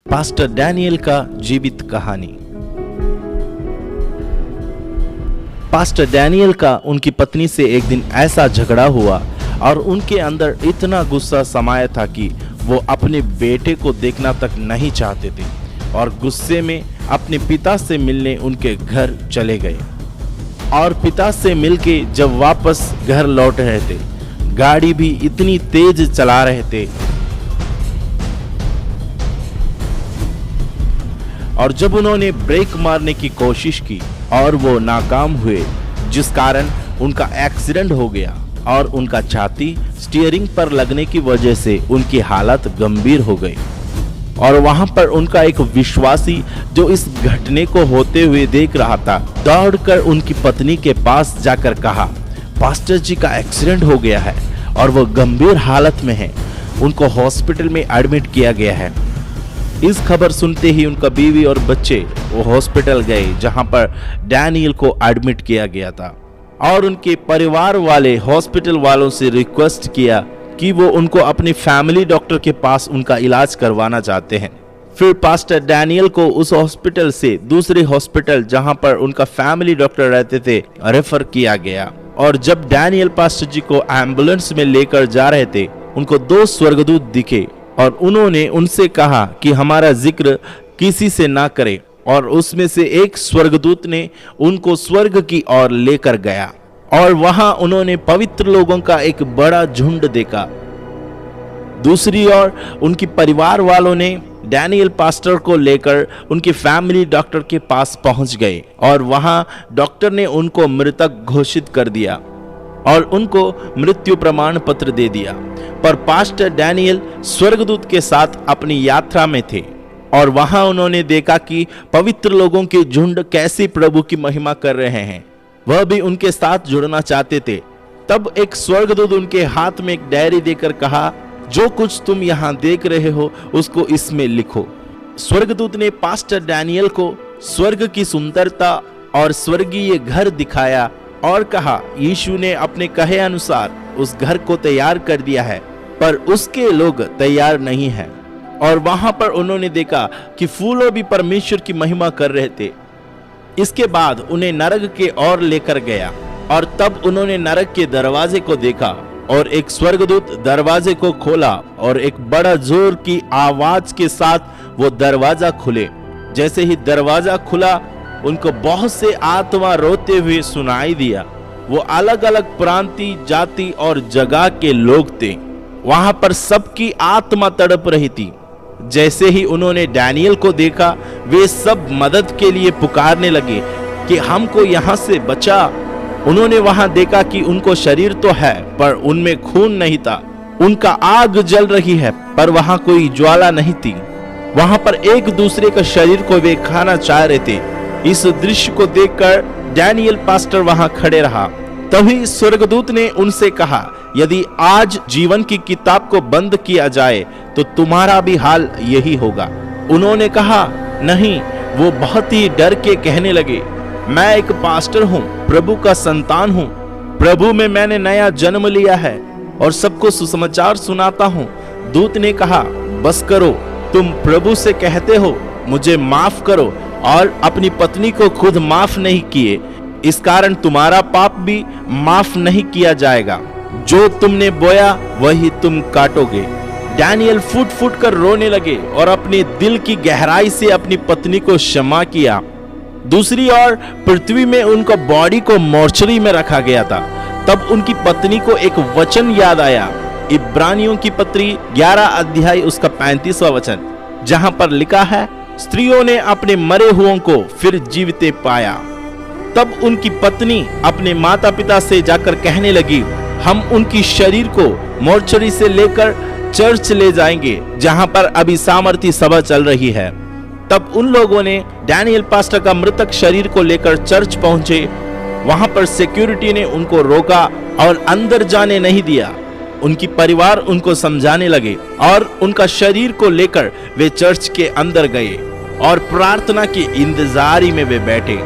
Pastor Daniel का जीवित कहानी। पास्टर डैनियल का उनकी पत्नी से एक दिन ऐसा झगड़ा हुआ और उनके अंदर इतना गुस्सा समाया था कि वो अपने बेटे को देखना तक नहीं चाहते थे और गुस्से में अपने पिता से मिलने उनके घर चले गए। और पिता से मिलके जब वापस घर लौट रहे थे, गाड़ी भी इतनी तेज चला रहे थे और जब उन्होंने ब्रेक मारने की कोशिश की और वो नाकाम हुए, जिस कारण उनका एक्सीडेंट हो गया और उनका छाती स्टीयरिंग पर लगने की वजह से उनकी हालत गंभीर हो गई। और वहां पर उनका एक विश्वासी जो इस घटने को होते हुए देख रहा था, दौड़कर उनकी पत्नी के पास जाकर कहा, पास्टर जी का एक्सीडेंट हो गया है और वो गंभीर हालत में है, उनको हॉस्पिटल में एडमिट किया गया है। इस खबर सुनते ही उनका बीवी और बच्चे वो हॉस्पिटल गए जहां पर डैनियल को एडमिट किया गया था और उनके परिवार वाले हॉस्पिटल वालों से रिक्वेस्ट किया कि वो उनको अपने फैमिली डॉक्टर के पास उनका इलाज करवाना चाहते हैं। फिर पास्टर डैनियल को उस हॉस्पिटल से दूसरे हॉस्पिटल जहां पर उनका फैमिली डॉक्टर रहते थे रेफर किया गया। और जब डैनियल पास्टर जी को एम्बुलेंस में लेकर जा रहे थे, उनको दो स्वर्गदूत दिखे और उन्होंने उनसे कहा कि हमारा जिक्र किसी से ना करे। और उसमें से एक स्वर्गदूत ने उनको स्वर्ग की ओर लेकर गया और वहां उन्होंने पवित्र लोगों का एक बड़ा झुंड देखा। दूसरी ओर उनकी परिवार वालों ने डैनियल पास्टर को लेकर उनके फैमिली डॉक्टर के पास पहुंच गए और वहां डॉक्टर ने उनको मृतक घोषित कर दिया और उनको मृत्यु प्रमाण पत्र दे दिया। पर पास्टर डैनियल स्वर्गदूत के साथ अपनी यात्रा में थे और वहां उन्होंने देखा कि पवित्र लोगों के झुंड कैसे प्रभु की महिमा कर रहे हैं। वह भी उनके साथ जुड़ना चाहते थे। तब एक स्वर्गदूत उनके हाथ में एक डायरी देकर कहा, जो कुछ तुम यहाँ देख रहे हो उसको इसमें लिखो। स्वर्गदूत ने पास्टर डैनियल को स्वर्ग की सुंदरता और स्वर्गीय घर दिखाया और कहा, यीशु ने अपने कहे अनुसार उस घर को तैयार कर दिया है, पर उसके लोग तैयार नहीं हैं। और वहां पर उन्होंने देखा कि फूलों भी परमेश्वर की महिमा कर रहे थे। इसके बाद उन्हें नरक के ओर लेकर गया और तब उन्होंने नरक के दरवाजे को देखा और एक स्वर्गदूत दरवाजे को खोला और एक बड़ा जोर की आवाज के साथ वो दरवाजा खुले। जैसे ही दरवाजा खुला, उनको बहुत से आत्मा रोते हुए सुनाई दिया। वो अलग अलग प्रांति, जाति और जगह के लोग थे। वहां पर सबकी आत्मा तड़प रही थी। जैसे ही उन्होंने डैनियल को देखा, वे सब मदद के लिए पुकारने लगे कि हमको यहाँ से बचा। उन्होंने वहां देखा कि उनको शरीर तो है पर उनमें खून नहीं था। उनका आग जल रही है पर वहां कोई ज्वाला नहीं थी। वहां पर एक दूसरे का शरीर को वे खाना चाह रहे थे। इस दृश्य को देखकर डैनियल पास्टर वहां खड़े रहा। तभी स्वर्गदूत ने उनसे कहा, यदि आज जीवन की किताब को बंद किया जाए तो तुम्हारा भी हाल यही होगा। उन्होंने कहा, नहीं। वो बहुत ही डर के कहने लगे, मैं एक पास्टर हूँ, प्रभु का संतान हूँ, प्रभु में मैंने नया जन्म लिया है और सबको सुसमाचार सुनाता हूँ। दूत ने कहा, बस करो, तुम प्रभु से कहते हो मुझे माफ करो और अपनी पत्नी को खुद माफ नहीं किए, इस कारण तुम्हारा पाप भी माफ नहीं किया जाएगा। जो तुमने बोया वही तुम काटोगे। डैनियल फूट फूट कर रोने लगे और अपने दिल की गहराई से अपनी पत्नी को क्षमा किया। दूसरी ओर पृथ्वी में उनका बॉडी को मोर्चरी में रखा गया था। तब उनकी पत्नी को एक वचन याद आया, इब्रानियों की पत्री 11 अध्याय उसका 35वां वचन, जहां पर लिखा है, स्त्रियों ने अपने मरे हुओं को फिर जीविते पाया। तब उनकी पत्नी अपने माता पिता से जाकर कहने लगी, हम उनकी शरीर को मोर्चरी से लेकर चर्च ले जाएंगे जहां पर अभी सामर्थी सभा चल रही है। तब उन लोगों ने डैनियल पास्टर का मृतक शरीर को लेकर चर्च पहुंचे। वहां पर सिक्योरिटी ने उनको रोका और अंदर जाने नहीं दिया। उनकी परिवार उनको समझाने लगे और उनका शरीर को लेकर वे चर्च के अंदर गए और प्रार्थना की इंतजारी में वे बैठे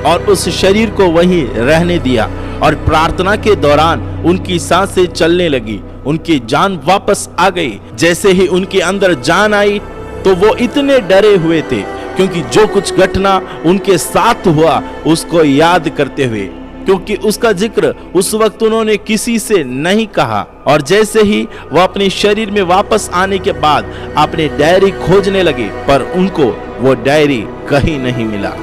और उस शरीर को वहीं रहने दिया। और प्रार्थना के दौरान उनकी सांसें चलने लगी, उनकी जान वापस आ गई। जैसे ही उनके अंदर जान आई, तो वो इतने डरे हुए थे क्योंकि जो कुछ घटना उनके साथ हुआ उसको याद करते हुए, क्योंकि उसका जिक्र उस वक्त उन्होंने किसी से नहीं कहा। और जैसे ही वह अपने शरीर में वापस आने के बाद अपनी डायरी खोजने लगे, पर उनको वो डायरी कहीं नहीं मिला।